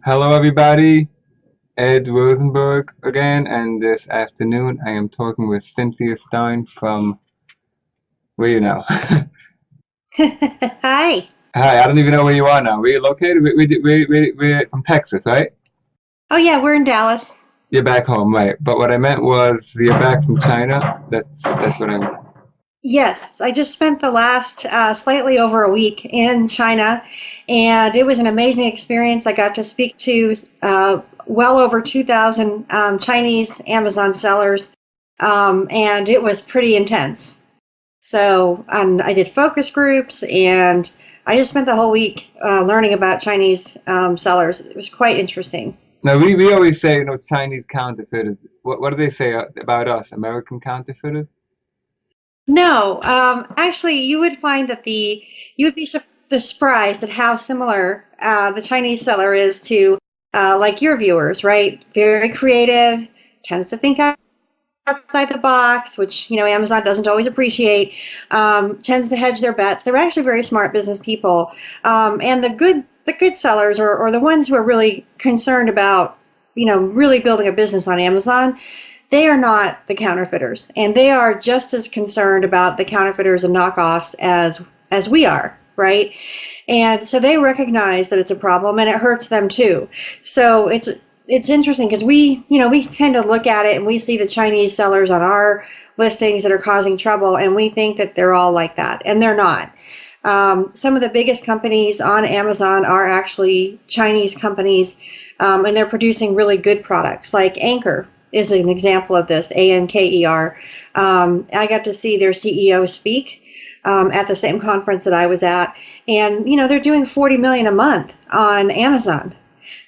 Hello, everybody. Ed Rosenberg again, and this afternoon I am talking with Cynthia Stine from where are you now? Hi. Hi, I don't even know where you are now. Where you located? We're from Texas, right? Oh yeah, we're in Dallas. You're back home, right? But what I meant was you're back from China. That's what I meant. Yes, I just spent the last slightly over a week in China, and it was an amazing experience. I got to speak to well over 2,000 Chinese Amazon sellers, and it was pretty intense. So, I did focus groups, and I just spent the whole week learning about Chinese sellers. It was quite interesting. Now we always say Chinese counterfeiters. What do they say about us? American counterfeiters? No, actually, you would find that you would be surprised at how similar the Chinese seller is to like your viewers, right? Very creative, tends to think outside the box, which Amazon doesn't always appreciate. Tends to hedge their bets. They're actually very smart business people, and the good sellers or the ones who are really concerned about really building a business on Amazon, they are not the counterfeiters, and they are just as concerned about the counterfeiters and knockoffs as we are, right? And so they recognize that it's a problem, and it hurts them too. So it's interesting because we tend to look at it and we see the Chinese sellers on our listings that are causing trouble, and we think that they're all like that, and they're not. Some of the biggest companies on Amazon are actually Chinese companies, and they're producing really good products. Like Anchor is an example of this, Anker. I got to see their CEO speak at the same conference that I was at, and they're doing 40 million a month on Amazon.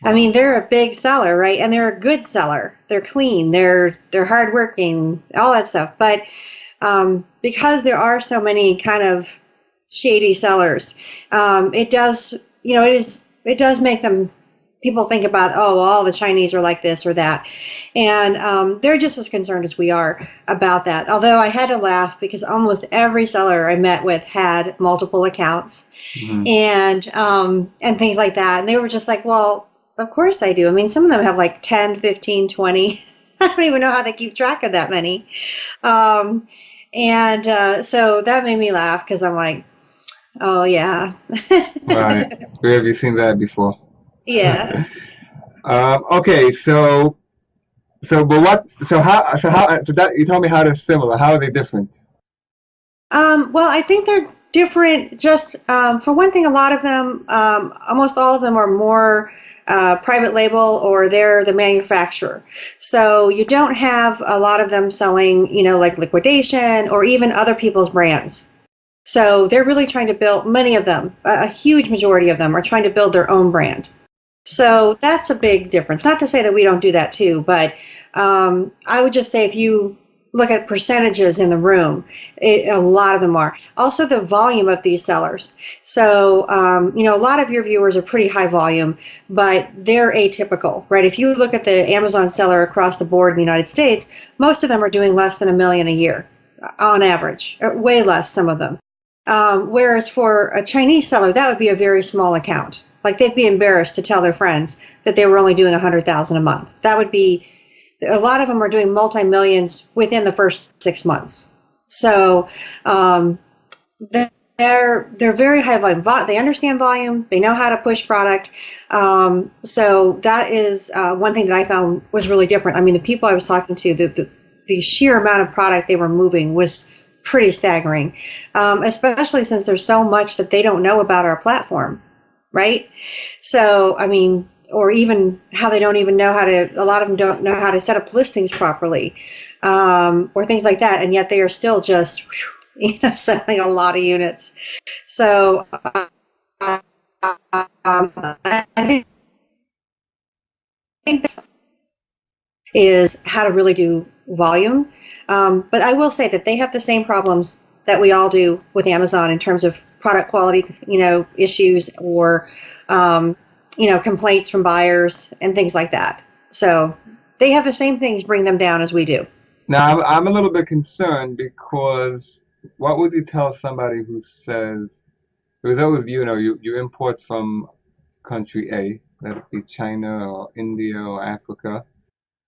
I Wow. mean, they're a big seller, right? And they're a good seller. They're clean. They're hardworking, all that stuff. But because there are so many kind of shady sellers, it does, it does make them people think about, oh, well, all the Chinese are like this or that. And they're just as concerned as we are about that. Although I had to laugh because almost every seller I met with had multiple accounts Mhm. and things like that. And they were just like, well, of course I do. I mean, some of them have like 10, 15, 20. I don't even know how they keep track of that many. Um, and so that made me laugh because I'm like, oh, yeah. Right. Where have you seen that before? Yeah. Okay, but so that you told me how they're similar. How are they different? Well, I think they're different. Just for one thing, a lot of them, almost all of them, are more private label or they're the manufacturer. So you don't have a lot of them selling, like liquidation or even other people's brands. So they're really trying to build, many of them, a huge majority of them are trying to build their own brand. So that's a big difference. Not to say that we don't do that too, but I would just say if you look at percentages in the room, a lot of them are. Also, the volume of these sellers. So, a lot of your viewers are pretty high volume, but they're atypical, right? If you look at the Amazon seller across the board in the United States, most of them are doing less than a million a year on average, or way less, some of them. Whereas for a Chinese seller, that would be a very small account. Like they'd be embarrassed to tell their friends that they were only doing 100,000 a month. That would be a lot of them are doing multi millions within the first 6 months. So um, they're very high volume. They understand volume. They know how to push product. So that is one thing that I found was really different. I mean, the people I was talking to, the sheer amount of product they were moving was pretty staggering, especially since there's so much that they don't know about our platform, right? So, I mean, or even how they don't even know how to, a lot of them don't know how to set up listings properly, or things like that. And yet they are still just, selling a lot of units. So, I think is how to really do volume. But I will say that they have the same problems that we all do with Amazon in terms of product quality, issues or, complaints from buyers and things like that. So they have the same things bring them down as we do. Now, I'm a little bit concerned because what would you tell somebody who says, because always, you import from country A. let it be China or India or Africa,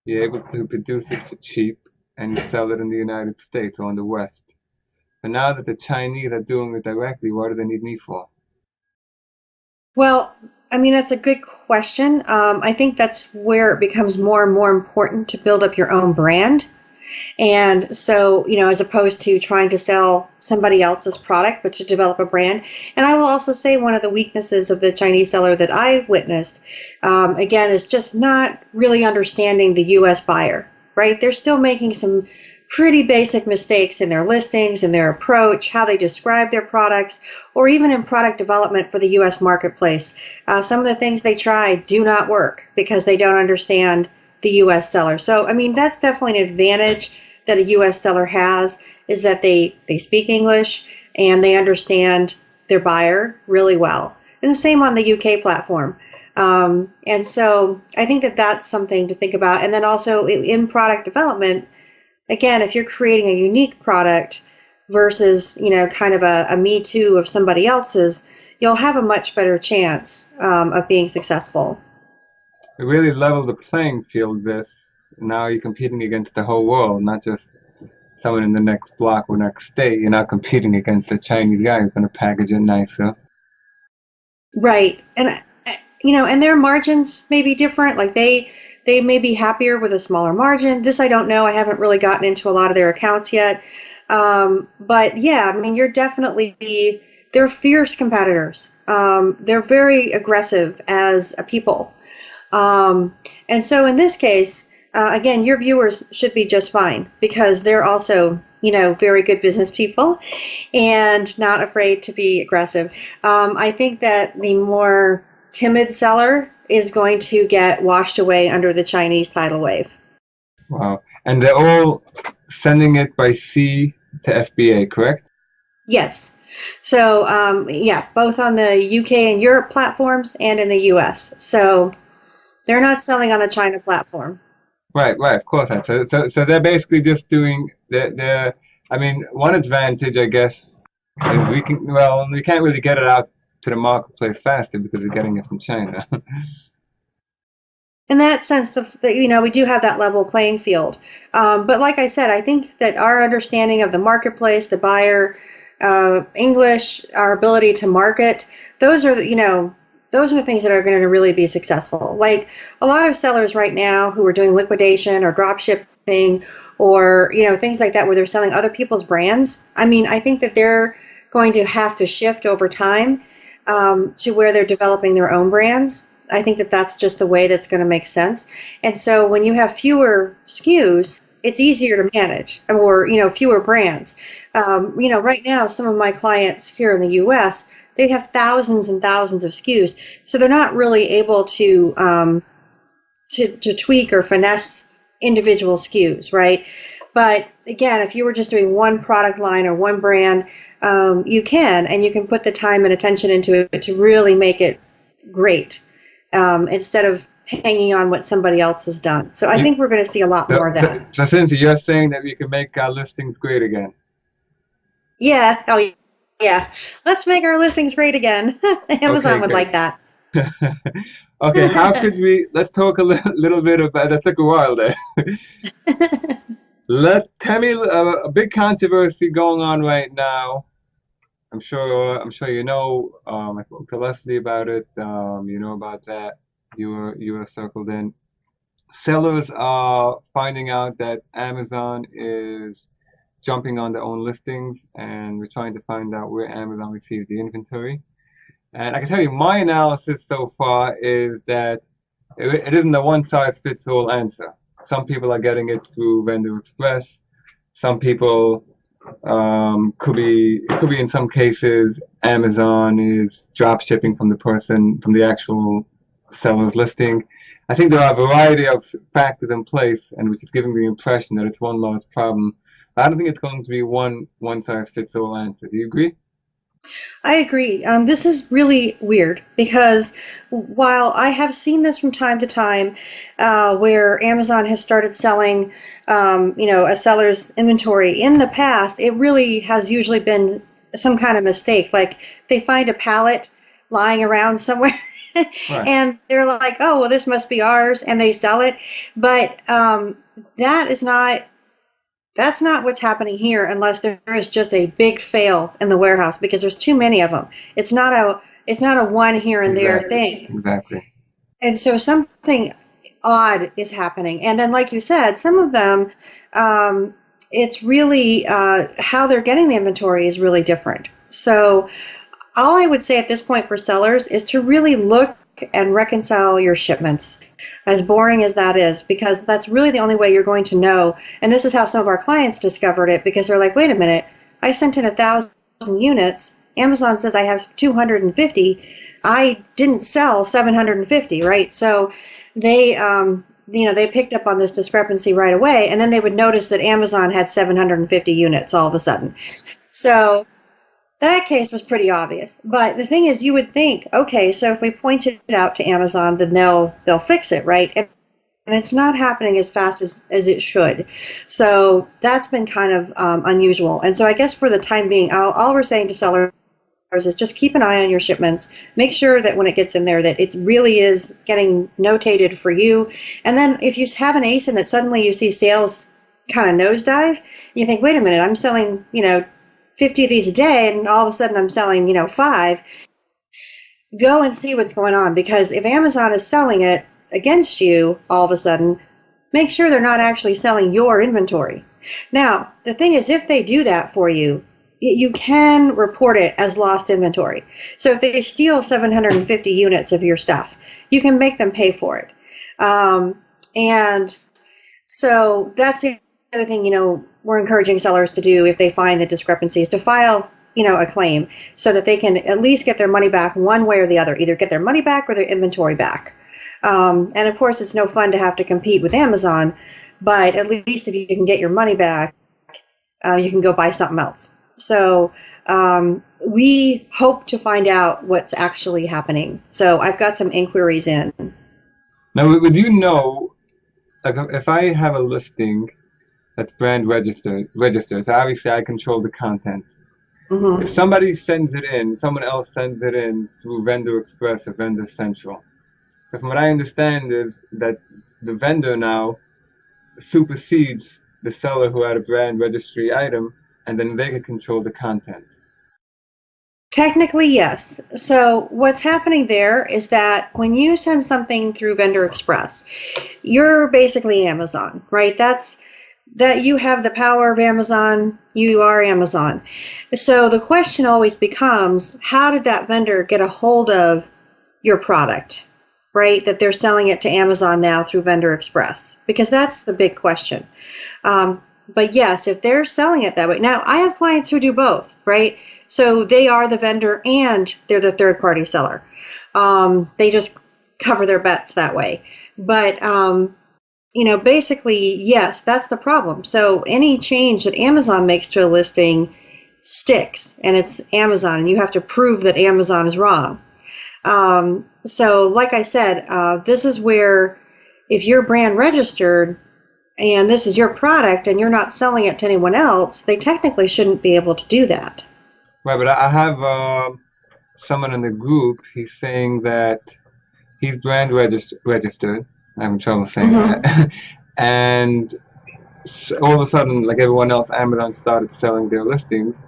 you're able to produce it for cheap and you sell it in the United States or in the West. But now that the Chinese are doing it directly, what do they need me for? Well, I mean, that's a good question. I think that's where it becomes more and more important to build up your own brand. And so, as opposed to trying to sell somebody else's product, but to develop a brand. And I will also say one of the weaknesses of the Chinese seller that I witnessed, again, is just not really understanding the U.S. buyer, right? They're still making some pretty basic mistakes in their listings, in their approach, how they describe their products, or even in product development for the U.S. marketplace. Some of the things they try do not work because they don't understand the U.S. seller. So, I mean, that's definitely an advantage that a U.S. seller has, is that they speak English and they understand their buyer really well. And the same on the UK platform. And so I think that that's something to think about. And then also in product development, again, if you're creating a unique product versus, kind of a me too of somebody else's, you'll have a much better chance of being successful. It really leveled the playing field. This now you're competing against the whole world, not just someone in the next block or next state. You're not competing against the Chinese guy who's going to package it nicer. Right. And and their margins may be different. Like they may be happier with a smaller margin. This I don't know. I haven't really gotten into a lot of their accounts yet. But yeah, I mean, they're fierce competitors. They're very aggressive as a people. And so in this case, again, your viewers should be just fine because they're also, very good business people and not afraid to be aggressive. I think that the more timid seller is going to get washed away under the Chinese tidal wave. Wow. And they're all sending it by sea to FBA, correct? Yes. So, yeah, both on the UK and Europe platforms and in the US. So they're not selling on the China platform. Right, right, of course. So they're basically just doing they're I mean, one advantage I guess is we can't really get it out to the marketplace faster because we're getting it from China. In that sense, we do have that level playing field. But like I said, I think that our understanding of the marketplace, the buyer, English, our ability to market, those are the things that are going to really be successful. Like a lot of sellers right now who are doing liquidation or drop shipping or, things like that where they're selling other people's brands. I mean, I think that they're going to have to shift over time to where they're developing their own brands. I think that that's just the way that's going to make sense. And so when you have fewer SKUs, it's easier to manage, or fewer brands. Right now, some of my clients here in the U.S., they have thousands and thousands of SKUs, so they're not really able to tweak or finesse individual SKUs, right? But again, if you were just doing one product line or one brand, you can put the time and attention into it to really make it great, instead of hanging on what somebody else has done. So I think we're going to see a lot more of that. So Cynthia, you're saying that we can make our listings great again. Yeah. Oh, yeah. Let's make our listings great again. Okay, Amazon would great. like that. Okay, how could let's talk a little bit about, that took a while there. Tell me a big controversy going on right now. I'm sure you know. I spoke to Leslie about it. You know about that. You were circled in. Sellers are finding out that Amazon is jumping on their own listings, and we're trying to find out where Amazon receives the inventory. And I can tell you my analysis so far is that it isn't a one size fits all answer. Some people are getting it through Vendor Express. Some people it could be in some cases Amazon is drop shipping from the actual seller's listing. I think there are a variety of factors in place, and which is giving the impression that it's one large problem. I don't think it's going to be one size fits all answer. Do you agree? I agree. This is really weird because while I have seen this from time to time, where Amazon has started selling, a seller's inventory in the past, it really has usually been some kind of mistake. Like they find a pallet lying around somewhere Right. And they're like, oh, well, this must be ours, and they sell it. But that is not that's not what's happening here unless there is just a big fail in the warehouse because there's too many of them. It's not a one here and there Exactly. thing. Exactly. And so something odd is happening. And then, like you said, some of them, it's really how they're getting the inventory is really different. So all I would say at this point for sellers is to really look and reconcile your shipments, as boring as that is, because that's really the only way you're going to know. And this is how some of our clients discovered it, because they're like, wait a minute, I sent in 1,000 units. Amazon says I have 250. I didn't sell 750, right? So they, they picked up on this discrepancy right away, and then they would notice that Amazon had 750 units all of a sudden. So that case was pretty obvious. But the thing is, you would think, okay, so if we point it out to Amazon, then they'll fix it, right? And it's not happening as fast as it should. So that's been kind of unusual. And so I guess for the time being, all we're saying to sellers is just keep an eye on your shipments. Make sure that when it gets in there that it really is getting notated for you. And then if you have an ASIN that suddenly you see sales kind of nosedive, you think, wait a minute, I'm selling, 50 of these a day, and all of a sudden I'm selling, 5. Go and see what's going on, because if Amazon is selling it against you all of a sudden, make sure they're not actually selling your inventory. Now, the thing is, if they do that for you, you can report it as lost inventory. So if they steal 750 units of your stuff, you can make them pay for it. And so that's the other thing, we're encouraging sellers to do if they find the discrepancies, to file, a claim so that they can at least get their money back one way or the other, either get their money back or their inventory back. And of course, it's no fun to have to compete with Amazon, but at least if you can get your money back, you can go buy something else. So we hope to find out what's actually happening. So I've got some inquiries in. Now, would you know, like, if I have a listing that's brand registered, so obviously I control the content. Mm-hmm. If somebody sends it in, someone else sends it in through Vendor Express or Vendor Central. But from what I understand is that the vendor now supersedes the seller who had a brand registry item, and then they can control the content. Technically, yes. So what's happening there is that when you send something through Vendor Express, you're basically Amazon, right? That you have the power of Amazon, you are Amazon. So the question always becomes, how did that vendor get a hold of your product, right? That they're selling it to Amazon now through Vendor Express, because that's the big question. But yes, if they're selling it that way. Now, I have clients who do both, right? So they are the vendor and they're the third-party seller. They just cover their bets that way. But, basically, yes, that's the problem. So any change that Amazon makes to a listing sticks, and it's Amazon, and you have to prove that Amazon is wrong. So like I said, this is where if you're brand registered and this is your product and you're not selling it to anyone else, they technically shouldn't be able to do that. Right, but I have someone in the group. He's saying that he's brand registered. I'm having trouble saying that. And all of a sudden, like everyone else, Amazon started selling their listings.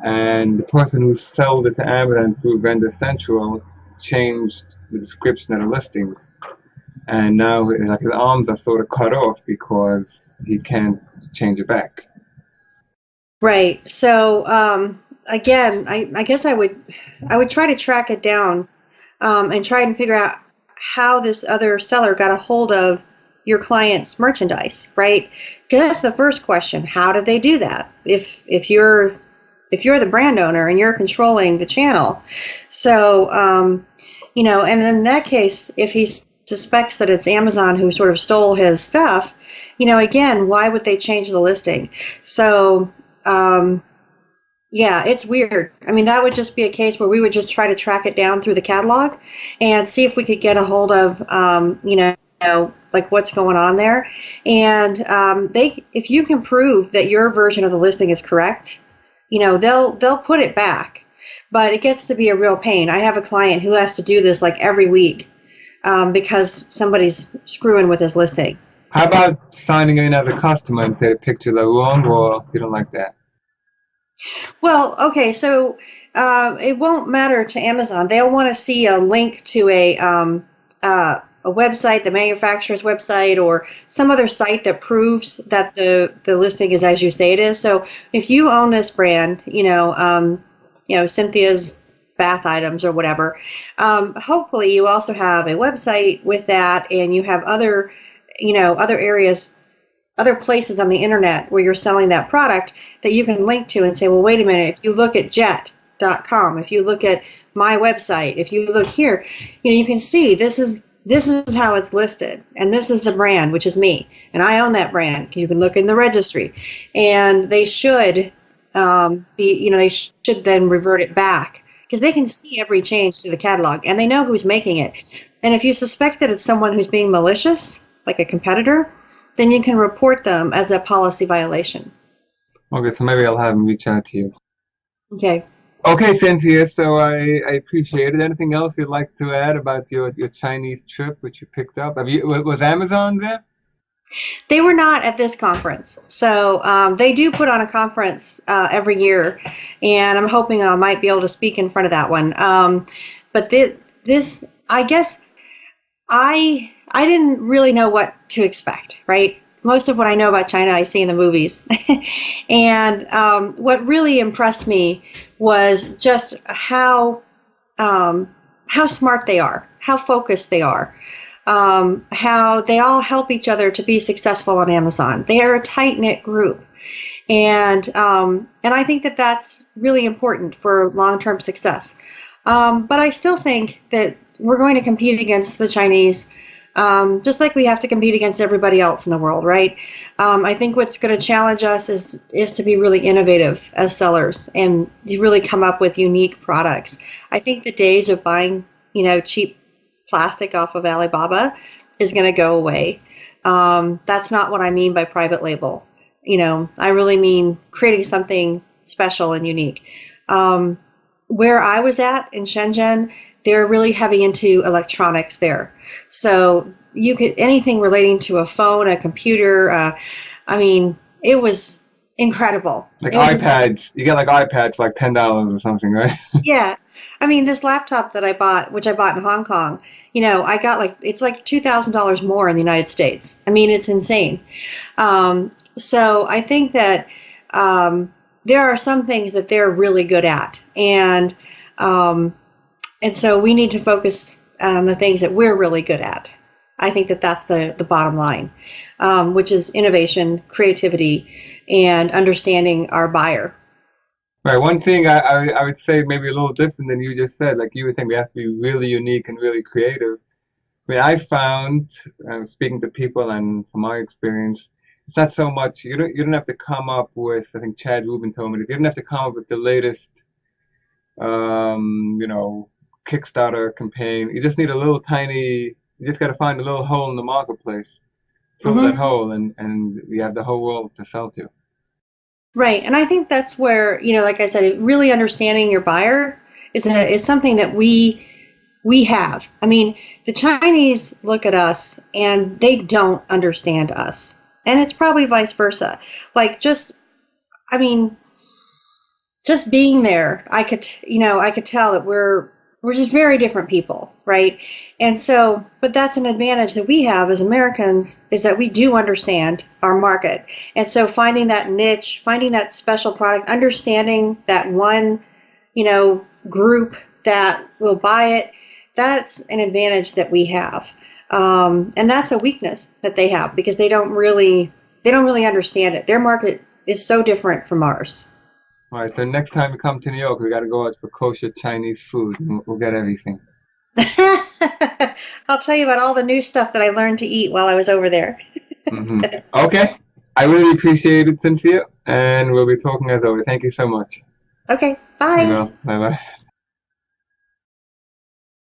And the person who sold it to Amazon through Vendor Central changed the description of the listings. And now like his arms are sort of cut off because he can't change it back. Right. So again, I guess I would try to track it down and try and figure out how this other seller got a hold of your client's merchandise, right? Because that's the first question. How did they do that? If you're the brand owner and you're controlling the channel. So, and in that case, if he suspects that it's Amazon who sort of stole his stuff, again, why would they change the listing? So, yeah, it's weird. I mean, that would just be a case where we would just try to track it down through the catalog and see if we could get a hold of, like what's going on there. And if you can prove that your version of the listing is correct, they'll put it back. but it gets to be a real pain. I have a client who has to do this like every week because somebody's screwing with his listing. How about signing in as a customer and say the pictures are wrong, or you don't like that? Well, okay, so it won't matter to Amazon. They'll want to see a link to a website, the manufacturer's website, or some other site that proves that the listing is as you say it is. So if you own this brand, Cynthia's bath items or whatever, hopefully you also have a website with that, and you have other, other areas, other places on the internet where you're selling that product that you can link to and say, well, wait a minute, if you look at jet.com, if you look at my website, if you look here, you can see this is how it's listed, and this is the brand, which is me, and I own that brand. You can look in the registry, and they should they should then revert it back because they can see every change to the catalog, and they know who's making it. And if you suspect that it's someone who's being malicious, like a competitor, then you can report them as a policy violation. Okay, so maybe I'll have them reach out to you. Okay. Okay, Cynthia, so I appreciate it. Anything else you'd like to add about your Chinese trip, which you picked up? Was Amazon there? They were not at this conference. So they do put on a conference every year, and I'm hoping I might be able to speak in front of that one. But this, I guess, I didn't really know what to expect, right? Most of what I know about China I see in the movies. And what really impressed me was just how smart they are, how focused they are, how they all help each other to be successful on Amazon. They are a tight-knit group. And I think that that's really important for long-term success. But I still think that we're going to compete against the Chinese just like we have to compete against everybody else in the world, right? I think what's going to challenge us is to be really innovative as sellers and to really come up with unique products. I think the days of buying, cheap plastic off of Alibaba is going to go away. That's not what I mean by private label. I really mean creating something special and unique. Where I was at in Shenzhen, they're really heavy into electronics there. So you could anything relating to a phone, a computer. It was incredible. Like iPads, you get like iPads for like $10 or something, right? Yeah. This laptop that I bought, which I bought in Hong Kong, I got it's like $2,000 more in the United States. It's insane. So I think that there are some things that they're really good at, and so we need to focus on the things that we're really good at. I think that that's the bottom line, which is innovation, creativity, and understanding our buyer. Right. One thing I would say maybe a little different than you just said, like you were saying, we have to be really unique and really creative. I found, speaking to people and from my experience, it's not so much, you don't have to come up with, I think Chad Rubin told me this, you don't have to come up with the latest, Kickstarter campaign. You just need you just got to find a little hole in the marketplace, fill that hole, and you have the whole world to sell to. Right, and I think that's where, like I said, really understanding your buyer is something that we have. The Chinese look at us and they don't understand us, and it's probably vice versa. Just being there, I could tell that we're just very different people, right? And so, but that's an advantage that we have as Americans, is that we do understand our market. And so finding that niche, finding that special product, understanding that one, group that will buy it, that's an advantage that we have. And that's a weakness that they have because they don't really understand it. Their market is so different from ours. All right, so next time we come to New York, we got to go out for kosher Chinese food, and we'll get everything. I'll tell you about all the new stuff that I learned to eat while I was over there. Okay. I really appreciate it, Cynthia, and we'll be talking as always. Thank you so much. Okay, bye. Bye-bye.